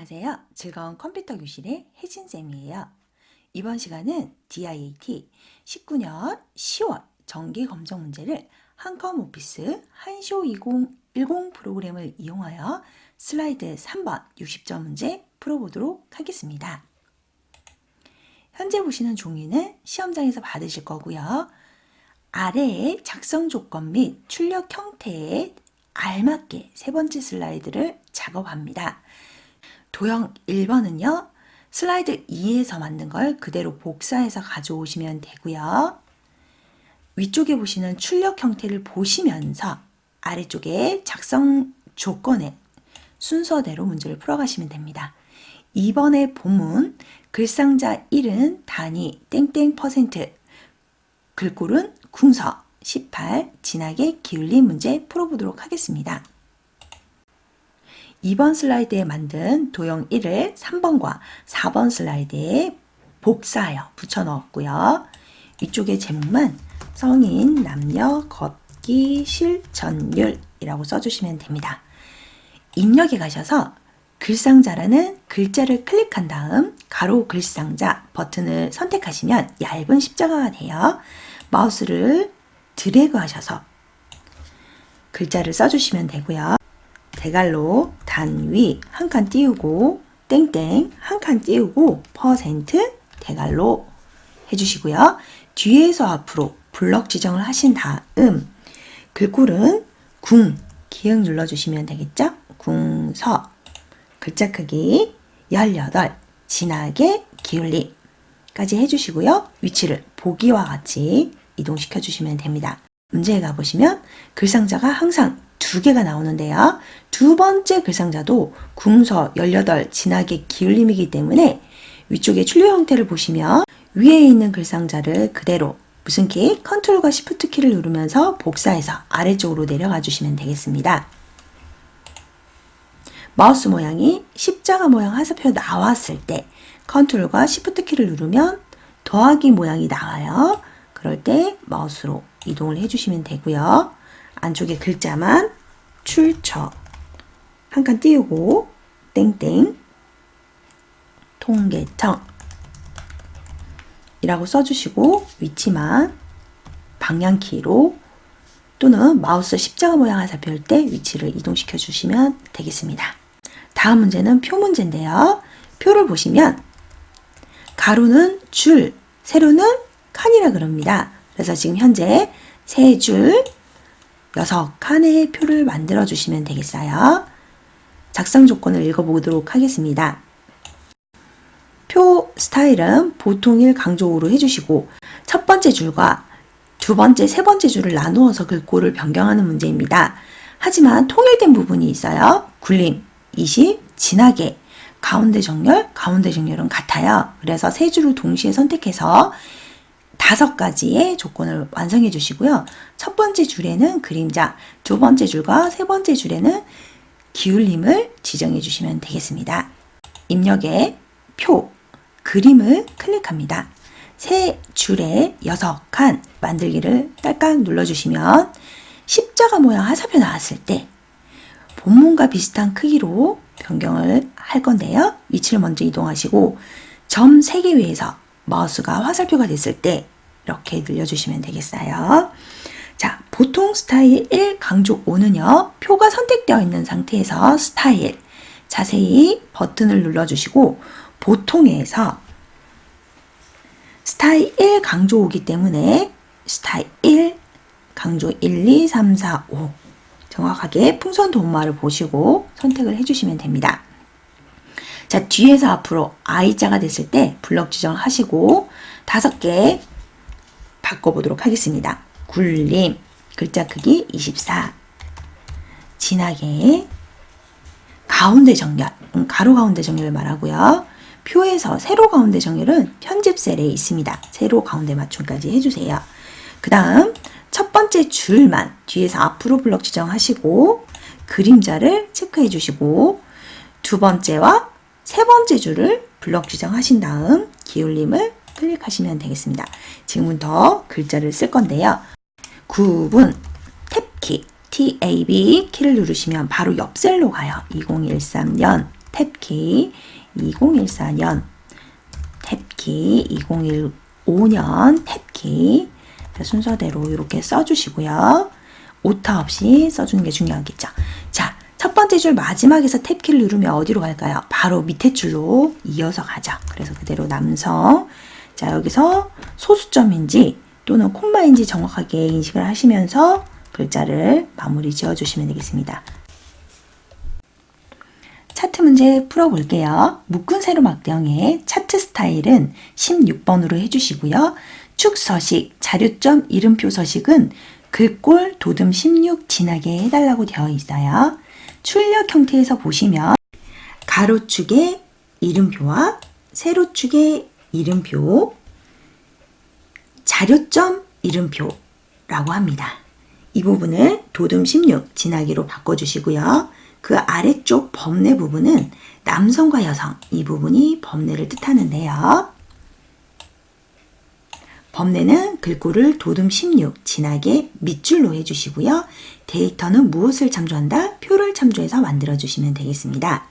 안녕하세요. 즐거운 컴퓨터 교실의 혜진쌤이에요. 이번 시간은 DIAT 19년 10월 정기 검정 문제를 한컴 오피스 한쇼 2010 프로그램을 이용하여 슬라이드 3번 60점 문제 풀어보도록 하겠습니다. 현재 보시는 종이는 시험장에서 받으실 거고요. 아래의 작성 조건 및 출력 형태에 알맞게 세 번째 슬라이드를 작업합니다. 도형 1번은요. 슬라이드 2에서 만든 걸 그대로 복사해서 가져오시면 되고요. 위쪽에 보시는 출력 형태를 보시면서 아래쪽에 작성 조건의 순서대로 문제를 풀어가시면 됩니다. 2번의 본문 글상자 1은 단위 땡땡 %, 글꼴은 궁서 18 진하게 기울인 문제 풀어보도록 하겠습니다. 2번 슬라이드에 만든 도형 1을 3번과 4번 슬라이드에 복사하여 붙여 넣었고요. 이쪽에 제목만 성인, 남녀, 걷기, 실전율이라고 써주시면 됩니다. 입력에 가셔서 글상자라는 글자를 클릭한 다음 가로 글상자 버튼을 선택하시면 얇은 십자가가 돼요. 마우스를 드래그 하셔서 글자를 써주시면 되고요. 대괄호 단위 한 칸 띄우고 땡땡 한 칸 띄우고 퍼센트 대괄호 해주시고요. 뒤에서 앞으로 블럭 지정을 하신 다음 글꼴은 궁 기억 눌러주시면 되겠죠? 궁서 글자 크기 18 진하게 기울림까지 해주시고요. 위치를 보기와 같이 이동시켜 주시면 됩니다. 문제에 가보시면 글상자가 항상 2개가 나오는데요. 두 번째 글상자도 궁서 18 진하게 기울림이기 때문에 위쪽에 출력 형태를 보시면 위에 있는 글상자를 그대로 무슨 키? 컨트롤과 시프트 키를 누르면서 복사해서 아래쪽으로 내려가 주시면 되겠습니다. 마우스 모양이 십자가 모양 화살표 나왔을 때 컨트롤과 시프트 키를 누르면 더하기 모양이 나와요. 그럴 때 마우스로 이동을 해주시면 되고요. 안쪽에 글자만 출처 한 칸 띄우고 땡땡 통계청 이라고 써주시고 위치만 방향키로 또는 마우스 십자가 모양 화살표일 때 위치를 이동시켜 주시면 되겠습니다. 다음 문제는 표 문제인데요. 표를 보시면 가로는 줄, 세로는 칸이라 그럽니다. 그래서 지금 현재 3줄 6칸의 표를 만들어 주시면 되겠어요. 작성 조건을 읽어보도록 하겠습니다. 표 스타일은 보통일 강조우로 해주시고 첫 번째 줄과 두 번째, 세 번째 줄을 나누어서 글꼴을 변경하는 문제입니다. 하지만 통일된 부분이 있어요. 굴림 20, 진하게 가운데 정렬은 같아요. 그래서 세 줄을 동시에 선택해서 5가지의 조건을 완성해 주시고요. 첫 번째 줄에는 그림자, 두 번째 줄과 세 번째 줄에는 기울림을 지정해 주시면 되겠습니다. 입력에 표, 그림을 클릭합니다. 세 줄에 6칸 만들기를 딸깍 눌러주시면 십자가 모양 화살표 나왔을 때 본문과 비슷한 크기로 변경을 할 건데요. 위치를 먼저 이동하시고 점 3개 위에서 마우스가 화살표가 됐을 때 이렇게 늘려주시면 되겠어요. 자, 보통 스타일 1 강조 5는요. 표가 선택되어 있는 상태에서 스타일 자세히 버튼을 눌러주시고 보통에서 스타일 1 강조 5이기 때문에 스타일 1 강조 1, 2, 3, 4, 5 정확하게 풍선 도마를 보시고 선택을 해주시면 됩니다. 자, 뒤에서 앞으로 I자가 됐을 때 블럭 지정하시고 5개 바꿔보도록 하겠습니다. 굴림, 글자 크기 24, 진하게 가운데 정렬, 가로 가운데 정렬을 말하고요. 표에서 세로 가운데 정렬은 편집 셀에 있습니다. 세로 가운데 맞춤까지 해주세요. 그 다음 첫 번째 줄만 뒤에서 앞으로 블럭 지정하시고 그림자를 체크해 주시고 두 번째와 세 번째 줄을 블럭 지정하신 다음 기울림을 클릭하시면 되겠습니다. 지금부터 글자를 쓸 건데요. 구분, 탭키, TAB 키를 누르시면 바로 옆 셀로 가요. 2013년 탭키 2014년, 탭키 2015년, 탭키 순서대로 이렇게 써주시고요. 오타 없이 써주는 게 중요하겠죠. 자, 첫 번째 줄 마지막에서 탭키를 누르면 어디로 갈까요? 바로 밑에 줄로 이어서 가죠. 그래서 그대로 남성. 자, 여기서 소수점인지 또는 콤마인지 정확하게 인식을 하시면서 글자를 마무리 지어주시면 되겠습니다. 차트 문제 풀어볼게요. 묶은 세로 막대형의 차트 스타일은 16번으로 해주시고요. 축 서식, 자료점, 이름표 서식은 글꼴, 도듬 16 진하게 해달라고 되어 있어요. 출력 형태에서 보시면 가로축의 이름표와 세로축의 이름표, 자료점 이름표라고 합니다. 이 부분을 도듬 16 진하기로 바꿔주시고요. 그 아래쪽 범례 부분은 남성과 여성, 이 부분이 범례를 뜻하는데요. 범례는 글꼴을 도듬 16 진하게 밑줄로 해주시고요. 데이터는 무엇을 참조한다? 표를 참조해서 만들어주시면 되겠습니다.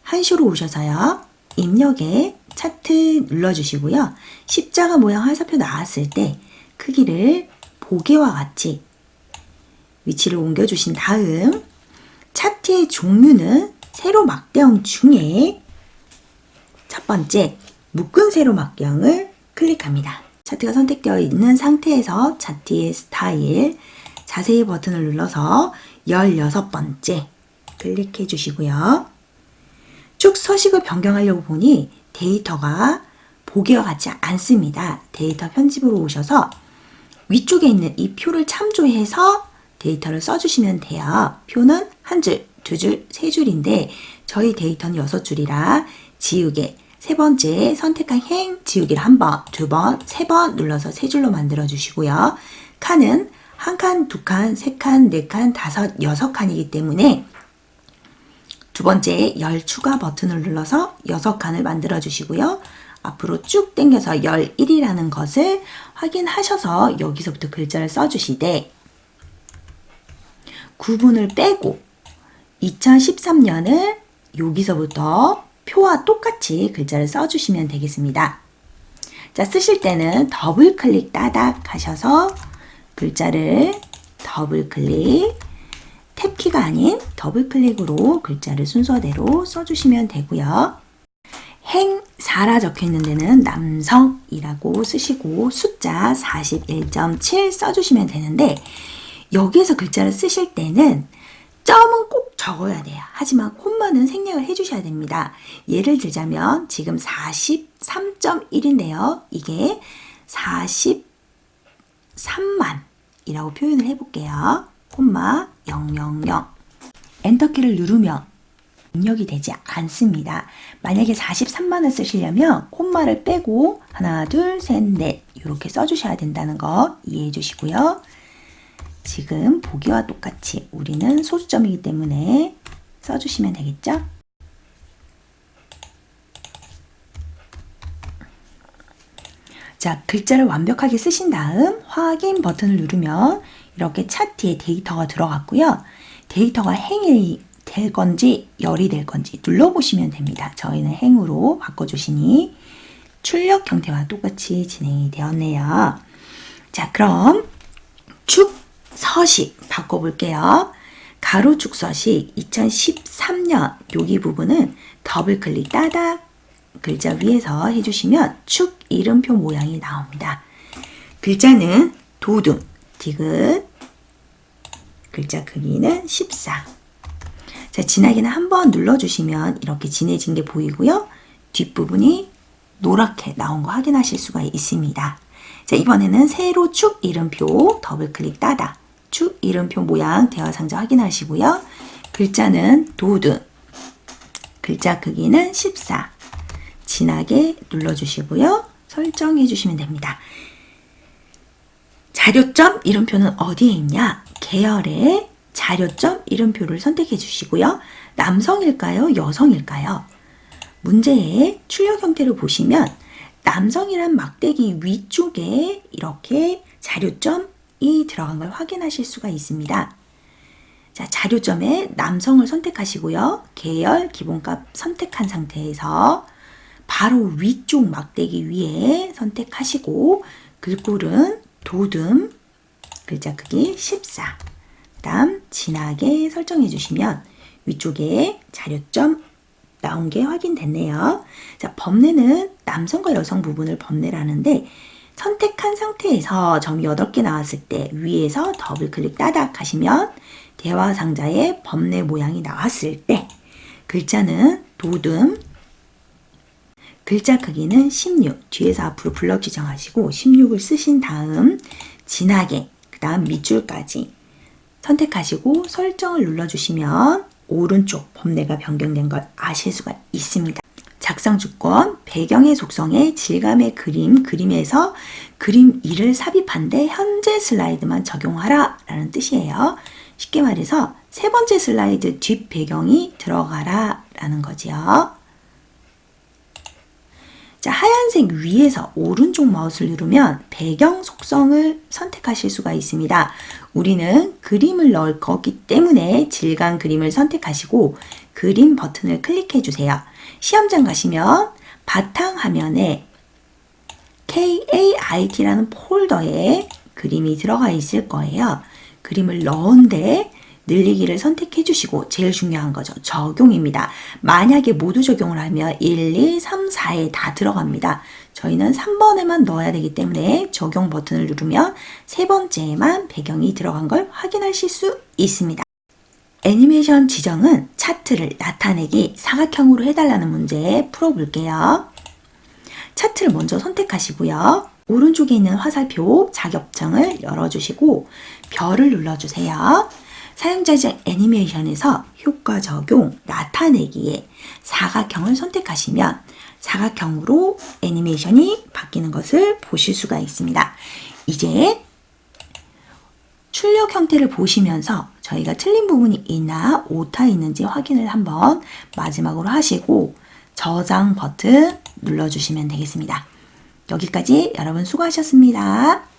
한시로 오셔서요. 입력에 차트 눌러주시고요. 십자가 모양 화살표 나왔을 때 크기를 보기와 같이 위치를 옮겨주신 다음 차트의 종류는 세로 막대형 중에 첫 번째 묶은 세로 막대형을 클릭합니다. 차트가 선택되어 있는 상태에서 차트의 스타일 자세히 버튼을 눌러서 16번째 클릭해 주시고요. 쭉 서식을 변경하려고 보니 데이터가 보기와 같지 않습니다. 데이터 편집으로 오셔서 위쪽에 있는 이 표를 참조해서 데이터를 써주시면 돼요. 표는 한 줄, 두 줄, 세 줄인데 저희 데이터는 6줄이라 지우개 세 번째 선택한 행 지우기를 한 번, 두 번, 세 번 눌러서 세 줄로 만들어 주시고요. 칸은 한 칸, 두 칸, 세 칸, 네 칸, 다섯, 여섯 칸이기 때문에 두 번째 열 추가 버튼을 눌러서 6칸을 만들어 주시고요. 앞으로 쭉 당겨서 11이라는 것을 확인하셔서 여기서부터 글자를 써주시되 구분을 빼고 2013년을 여기서부터 표와 똑같이 글자를 써주시면 되겠습니다. 자, 쓰실 때는 더블 클릭 따닥 하셔서 글자를 더블 클릭, 탭키가 아닌 더블 클릭으로 글자를 순서대로 써주시면 되고요. 행사라 적혀 있는 데는 남성이라고 쓰시고 숫자 41.7 써주시면 되는데 여기에서 글자를 쓰실 때는 점은 꼭 적어야 돼요. 하지만 콤마는 생략을 해주셔야 됩니다. 예를 들자면 지금 43.1인데요. 이게 43만이라고 표현을 해볼게요. 콤마 000 엔터키를 누르면 입력이 되지 않습니다. 만약에 43만을 쓰시려면 콤마를 빼고 하나, 둘, 셋, 넷 이렇게 써주셔야 된다는 거 이해해 주시고요. 지금 보기와 똑같이 우리는 소수점이기 때문에 써주시면 되겠죠? 자, 글자를 완벽하게 쓰신 다음 확인 버튼을 누르면 이렇게 차트에 데이터가 들어갔고요. 데이터가 행이 될 건지 열이 될 건지 눌러보시면 됩니다. 저희는 행으로 바꿔주시니 출력 형태와 똑같이 진행이 되었네요. 자, 그럼 축 서식 바꿔볼게요. 가로축 서식 2013년 여기 부분은 더블 클릭 따닥 글자 위에서 해주시면 축 이름표 모양이 나옵니다. 글자는 도둠, 디귿, 글자 크기는 14. 자, 진하게는 한번 눌러주시면 이렇게 진해진 게 보이고요. 뒷부분이 노랗게 나온 거 확인하실 수가 있습니다. 자, 이번에는 세로 축 이름표 더블 클릭 따다 축 이름표 모양 대화 상자 확인하시고요. 글자는 도둠, 글자 크기는 14. 진하게 눌러주시고요. 설정해 주시면 됩니다. 자료점 이름표는 어디에 있냐? 계열의 자료점 이름표를 선택해 주시고요. 남성일까요? 여성일까요? 문제의 출력 형태를 보시면 남성이란 막대기 위쪽에 이렇게 자료점이 들어간 걸 확인하실 수가 있습니다. 자, 자, 자료점에 남성을 선택하시고요. 계열 기본값 선택한 상태에서 바로 위쪽 막대기 위에 선택하시고 글꼴은 도듬, 글자 크기 14. 그 다음 진하게 설정해 주시면 위쪽에 자료점 나온 게 확인됐네요. 자, 범례는 남성과 여성 부분을 범례라는데 선택한 상태에서 점이 8개 나왔을 때 위에서 더블 클릭 따닥 하시면 대화 상자에 범례 모양이 나왔을 때 글자는 도듬, 글자 크기는 16, 뒤에서 앞으로 블럭 지정하시고 16을 쓰신 다음 진하게, 그 다음 밑줄까지 선택하시고 설정을 눌러주시면 오른쪽 범례가 변경된 걸 아실 수가 있습니다. 작성 주권, 배경의 속성에 질감의 그림에서 그림 2를 삽입한데 현재 슬라이드만 적용하라 라는 뜻이에요. 쉽게 말해서 세 번째 슬라이드 뒷 배경이 들어가라 라는 거지요. 자, 하얀색 위에서 오른쪽 마우스를 누르면 배경 속성을 선택하실 수가 있습니다. 우리는 그림을 넣을 거기 때문에 질감 그림을 선택하시고 그림 버튼을 클릭해 주세요. 시험장 가시면 바탕화면에 KAIT라는 폴더에 그림이 들어가 있을 거예요. 그림을 넣은데 늘리기를 선택해 주시고 제일 중요한 거죠. 적용입니다. 만약에 모두 적용을 하면 1, 2, 3, 4에 다 들어갑니다. 저희는 3번에만 넣어야 되기 때문에 적용 버튼을 누르면 세 번째에만 배경이 들어간 걸 확인하실 수 있습니다. 애니메이션 지정은 차트를 나타내기 사각형으로 해달라는 문제 풀어볼게요. 차트를 먼저 선택하시고요. 오른쪽에 있는 화살표 자격증을 열어주시고 별을 눌러주세요. 사용자 지정 애니메이션에서 효과 적용 나타내기에 사각형을 선택하시면 사각형으로 애니메이션이 바뀌는 것을 보실 수가 있습니다. 이제 출력 형태를 보시면서 저희가 틀린 부분이 있나 오타 있는지 확인을 한번 마지막으로 하시고 저장 버튼 눌러주시면 되겠습니다. 여기까지 여러분 수고하셨습니다.